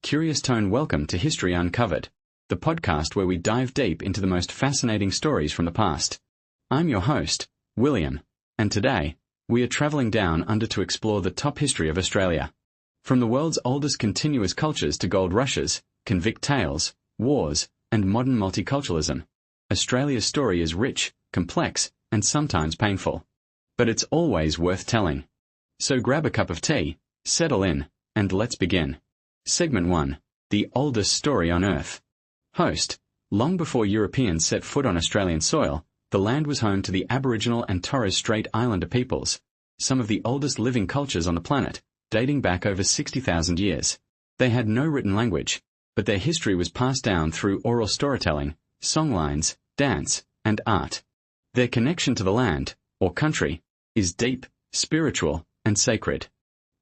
Curious Tone, welcome to History Uncovered, the podcast where we dive deep into the most fascinating stories from the past. I'm your host, William, and today, we are travelling down under to explore the top history of Australia. From the world's oldest continuous cultures to gold rushes, convict tales, wars, and modern multiculturalism, Australia's story is rich, complex, and sometimes painful. But it's always worth telling. So grab a cup of tea, settle in, and let's begin. Segment 1. The oldest story on Earth. Host. Long before Europeans set foot on Australian soil, the land was home to the Aboriginal and Torres Strait Islander peoples, some of the oldest living cultures on the planet, dating back over 60,000 years. They had no written language, but their history was passed down through oral storytelling, songlines, dance, and art. Their connection to the land, or country, is deep, spiritual, and sacred.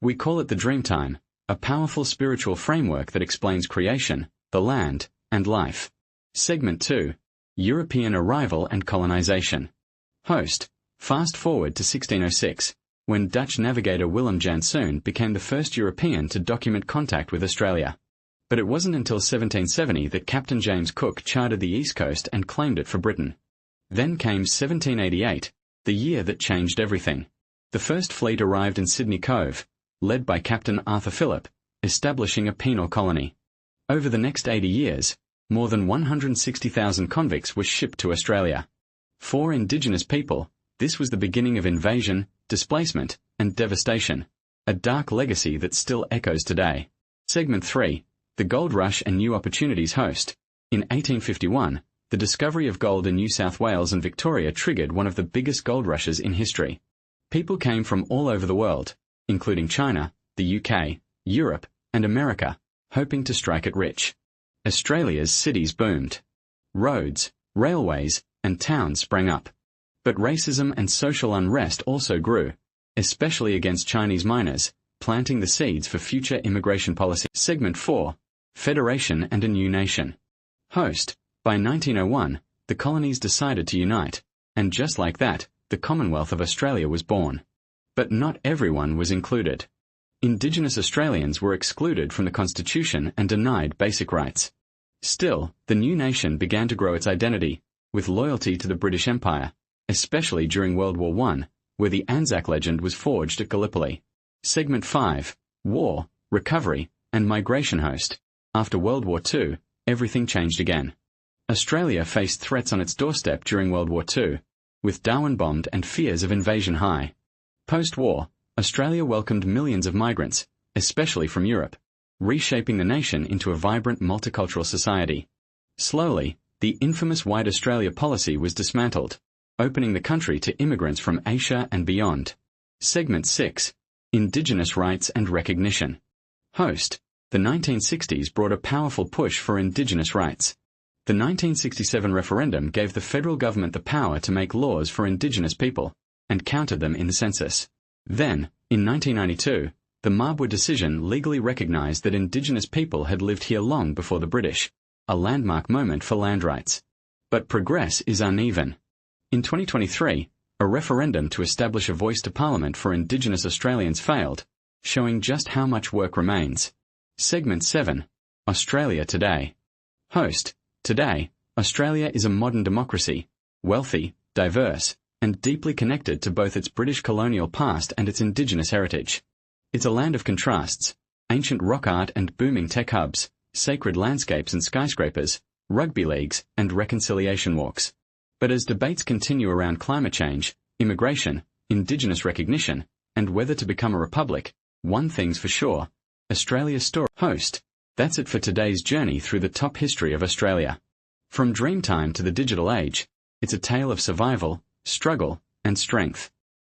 We call it the Dreamtime, a powerful spiritual framework that explains creation, the land, and life. Segment 2. European arrival and colonization. Host. Fast forward to 1606, when Dutch navigator Willem Janszoon became the first European to document contact with Australia. But it wasn't until 1770 that Captain James Cook charted the east coast and claimed it for Britain. Then came 1788, the year that changed everything. The first fleet arrived in Sydney Cove, led by Captain Arthur Phillip, establishing a penal colony. Over the next 80 years, more than 160,000 convicts were shipped to Australia. For Indigenous people, this was the beginning of invasion, displacement, and devastation, a dark legacy that still echoes today. Segment 3. The Gold Rush and New Opportunities. Host. In 1851, the discovery of gold in New South Wales and Victoria triggered one of the biggest gold rushes in history. People came from all over the world, including China, the UK, Europe, and America, hoping to strike it rich. Australia's cities boomed. Roads, railways, and towns sprang up. But racism and social unrest also grew, especially against Chinese miners, planting the seeds for future immigration policy. Segment 4. Federation and a New Nation. Host. By 1901, the colonies decided to unite, and just like that, the Commonwealth of Australia was born. But not everyone was included. Indigenous Australians were excluded from the Constitution and denied basic rights. Still, the new nation began to grow its identity, with loyalty to the British Empire, especially during World War I, where the Anzac legend was forged at Gallipoli. Segment 5. War, Recovery, and Migration. Host. After World War II, everything changed again. Australia faced threats on its doorstep during World War II, with Darwin bombed and fears of invasion high. Post-war, Australia welcomed millions of migrants, especially from Europe, reshaping the nation into a vibrant multicultural society. Slowly, the infamous White Australia policy was dismantled, opening the country to immigrants from Asia and beyond. Segment 6. Indigenous Rights and Recognition. Host. The 1960s brought a powerful push for Indigenous rights. The 1967 referendum gave the federal government the power to make laws for Indigenous people, and counted them in the census. Then, in 1992, the Mabwa decision legally recognised that Indigenous people had lived here long before the British, a landmark moment for land rights. But progress is uneven. In 2023, a referendum to establish a voice to Parliament for Indigenous Australians failed, showing just how much work remains. Segment 7. Australia Today. Host. Today, Australia is a modern democracy, wealthy, diverse, and deeply connected to both its British colonial past and its Indigenous heritage. It's a land of contrasts, ancient rock art and booming tech hubs, sacred landscapes and skyscrapers, rugby leagues, and reconciliation walks. But as debates continue around climate change, immigration, Indigenous recognition, and whether to become a republic, one thing's for sure: Australia's story. Host. That's it for today's journey through the top history of Australia. From Dreamtime to the digital age, it's a tale of survival, struggle, and strength.